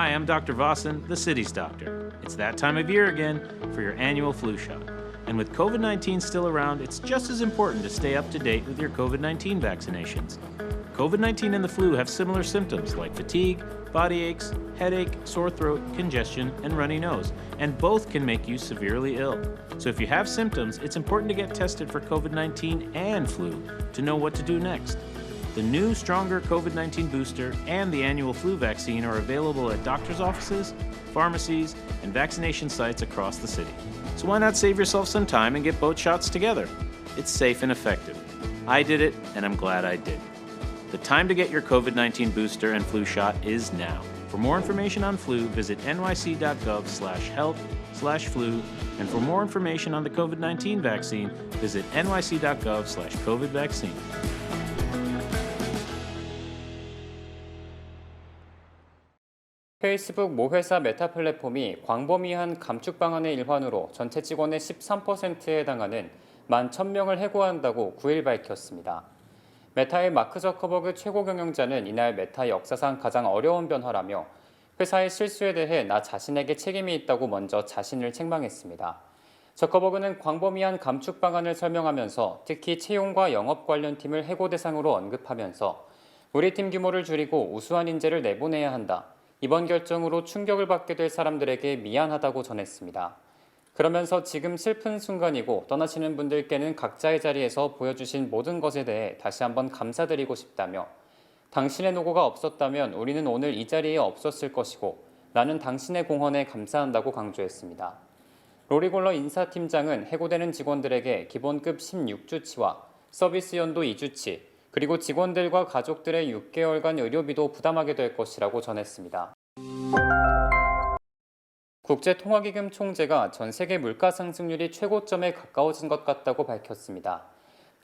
Hi, I'm Dr. Vossen, the city's doctor. It's that time of year again for your annual flu shot. And with COVID 19 still around, it's just as important to stay up to date with your COVID 19 vaccinations. COVID 19 and the flu have similar symptoms like fatigue, body aches, headache, sore throat, congestion, and runny nose, and both can make you severely ill. So if you have symptoms, it's important to get tested for COVID 19 and flu to know what to do next. The new, stronger COVID 19 booster and the annual flu vaccine are available at doctors' offices, pharmacies, and vaccination sites across the city. So why not save yourself some time and get both shots together? It's safe and effective. I did it, and I'm glad I did. The time to get your COVID 19 booster and flu shot is now. For more information on flu, visit nyc.gov/health/flu. And for more information on the COVID 19 vaccine, visit nyc.gov/COVID vaccine. 페이스북 모회사 메타 플랫폼이 광범위한 감축 방안의 일환으로 전체 직원의 13%에 해당하는 11,000명을 해고한다고 9일 밝혔습니다. 메타의 마크 저커버그 최고 경영자는 이날 메타 역사상 가장 어려운 변화라며 회사의 실수에 대해 나 자신에게 책임이 있다고 먼저 자신을 책망했습니다. 저커버그는 광범위한 감축 방안을 설명하면서 특히 채용과 영업 관련 팀을 해고 대상으로 언급하면서 우리 팀 규모를 줄이고 우수한 인재를 내보내야 한다. 이번 결정으로 충격을 받게 될 사람들에게 미안하다고 전했습니다. 그러면서 지금 슬픈 순간이고 떠나시는 분들께는 각자의 자리에서 보여주신 모든 것에 대해 다시 한번 감사드리고 싶다며 당신의 노고가 없었다면 우리는 오늘 이 자리에 없었을 것이고 나는 당신의 공헌에 감사한다고 강조했습니다. 로리골러 인사팀장은 해고되는 직원들에게 기본급 16주치와 서비스 연도 2주치, 그리고 직원들과 가족들의 6개월간 의료비도 부담하게 될 것이라고 전했습니다. 국제통화기금 총재가 전 세계 물가 상승률이 최고점에 가까워진 것 같다고 밝혔습니다.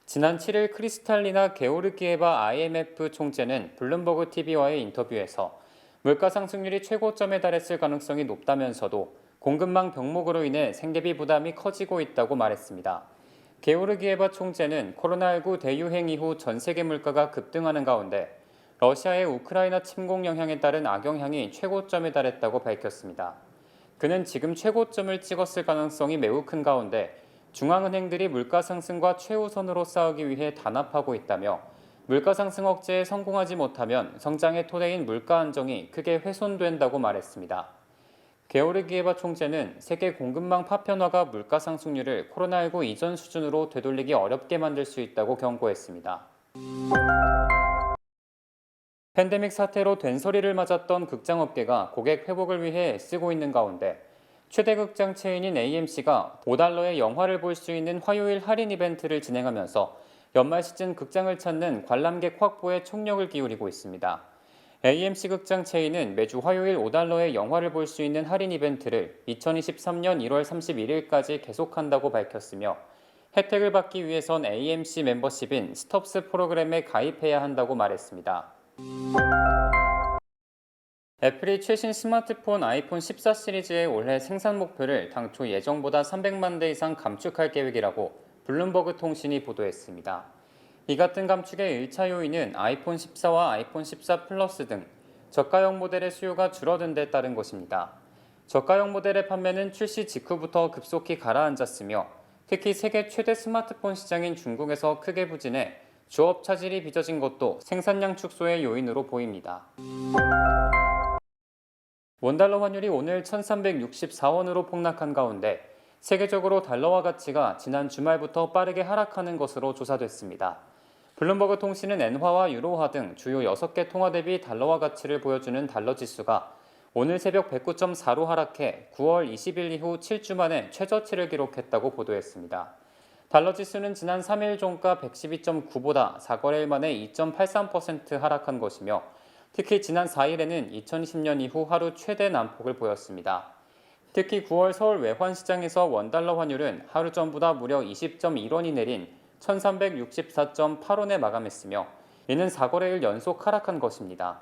지난 7일 크리스탈리나 게오르기에바 IMF 총재는 블룸버그 TV와의 인터뷰에서 물가 상승률이 최고점에 달했을 가능성이 높다면서도 공급망 병목으로 인해 생계비 부담이 커지고 있다고 말했습니다. 게오르기에바 총재는 코로나19 대유행 이후 전 세계 물가가 급등하는 가운데 러시아의 우크라이나 침공 영향에 따른 악영향이 최고점에 달했다고 밝혔습니다. 그는 지금 최고점을 찍었을 가능성이 매우 큰 가운데 중앙은행들이 물가 상승과 최우선으로 싸우기 위해 단합하고 있다며 물가 상승 억제에 성공하지 못하면 성장의 토대인 물가 안정이 크게 훼손된다고 말했습니다. 게오르기에바 총재는 세계 공급망 파편화가 물가 상승률을 코로나19 이전 수준으로 되돌리기 어렵게 만들 수 있다고 경고했습니다. 팬데믹 사태로 된소리를 맞았던 극장업계가 고객 회복을 위해 쓰고 있는 가운데 최대 극장 체인인 AMC가 $5의 영화를 볼 수 있는 화요일 할인 이벤트를 진행하면서 연말 시즌 극장을 찾는 관람객 확보에 총력을 기울이고 있습니다. AMC 극장 체인은 매주 화요일 $5의 영화를 볼 수 있는 할인 이벤트를 2023년 1월 31일까지 계속한다고 밝혔으며 혜택을 받기 위해선 AMC 멤버십인 스톱스 프로그램에 가입해야 한다고 말했습니다. 애플이 최신 스마트폰 아이폰 14 시리즈의 올해 생산 목표를 당초 예정보다 300만 대 이상 감축할 계획이라고 블룸버그 통신이 보도했습니다. 이 같은 감축의 1차 요인은 아이폰 14와 아이폰 14 플러스 등 저가형 모델의 수요가 줄어든 데 따른 것입니다. 저가형 모델의 판매는 출시 직후부터 급속히 가라앉았으며 특히 세계 최대 스마트폰 시장인 중국에서 크게 부진해 조업 차질이 빚어진 것도 생산량 축소의 요인으로 보입니다. 원달러 환율이 오늘 1364원으로 폭락한 가운데 세계적으로 달러화 가치가 지난 주말부터 빠르게 하락하는 것으로 조사됐습니다. 블룸버그 통신은 엔화와 유로화 등 주요 6개 통화 대비 달러화 가치를 보여주는 달러 지수가 오늘 새벽 109.4로 하락해 9월 20일 이후 7주 만에 최저치를 기록했다고 보도했습니다. 달러 지수는 지난 3일 종가 112.9보다 4거래일 만에 2.83% 하락한 것이며 특히 지난 4일에는 2020년 이후 하루 최대 난폭을 보였습니다. 특히 9월 서울 외환시장에서 원달러 환율은 하루 전보다 무려 20.1원이 내린 1364.8원에 마감했으며 이는 4거래일 연속 하락한 것입니다.